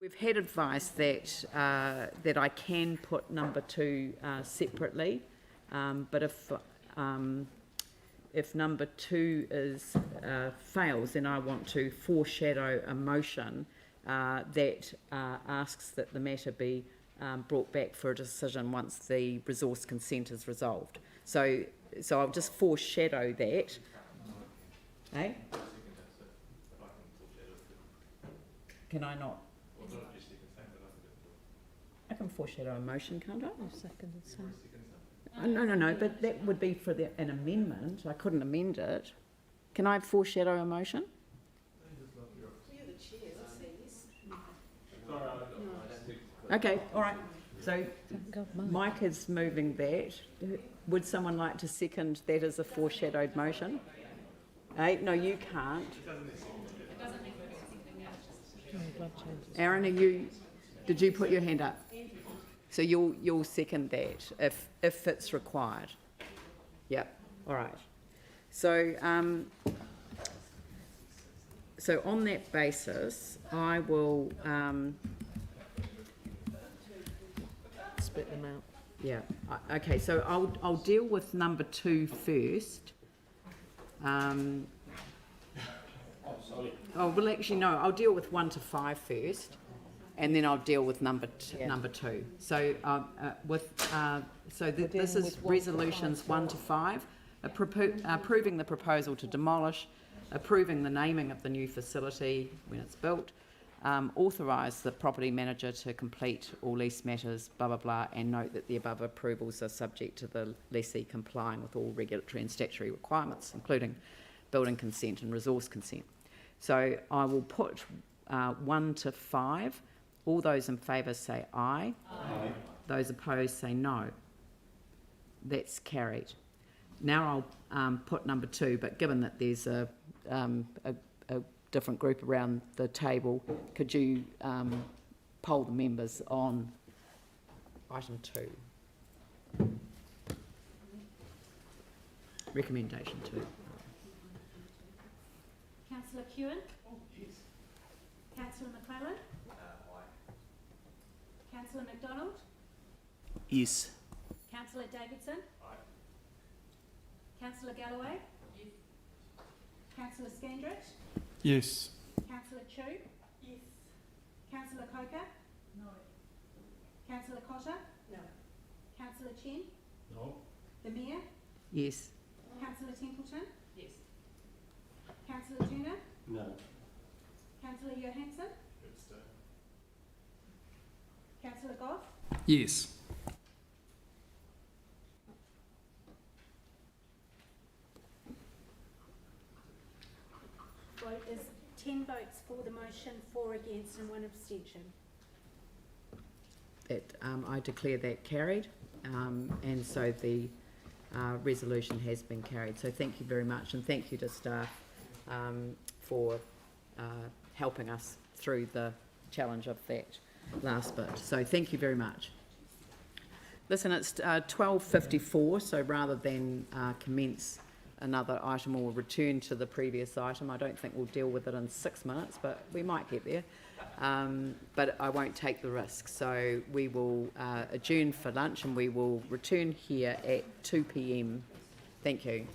We've had advice that that I can put number 2 separately, but if number 2 is fails, then I want to foreshadow a motion that asks that the matter be brought back for a decision once the resource consent is resolved. So I'll just foreshadow that. Eh? Can I not? I can foreshadow a motion, can't I? No, but that would be for an amendment. I couldn't amend it. Can I foreshadow a motion? You're the chair, let's see. Okay, all right. So Mike is moving that. Would someone like to second that as a foreshadowed motion? No, you can't. Aaron, did you put your hand up? So you'll second that if it's required. Yep. All right. So so on that basis, I will split them out. Yeah. Okay. So I'll deal with number 2 first. Oh well, actually no. I'll deal with 1 to 5 first. And then I'll deal with number 2. So this is resolutions 1 to 5, approving the proposal to demolish, approving the naming of the new facility when it's built, authorise the property manager to complete all lease matters, blah blah blah, and note that the above approvals are subject to the lessee complying with all regulatory and statutory requirements, including building consent and resource consent. So I will put 1 to 5. All those in favour say aye. Aye. Those opposed say no. That's carried. Now I'll put number 2, but given that there's a different group around the table, could you poll the members on item 2? Recommendation 2. Councillor Kewen? Yes. Councillor McClellan? Councillor McDonald? Yes. Councillor Davidson? Aye. Councillor Galloway? Yes. Councillor Scandrett? Yes. Councillor Chu? Yes. Councillor Coker? No. Councillor Cotter? No. Councillor Chen? No. The Mayor? Yes. Councillor Templeton? Yes. Councillor Turner? No. Councillor Johansson? Councillor Goff? Yes. Vote is 10 votes for the motion, 4 against and 1 abstention. I declare that carried, and so the resolution has been carried. So thank you very much, and thank you to staff for helping us through the challenge of that last bit. So thank you very much. Listen, it's 12:54, so rather than commence another item or return to the previous item, I don't think we'll deal with it in 6 minutes, but we might get there. But I won't take the risk. So we will adjourn for lunch and we will return here at 2 p.m. Thank you.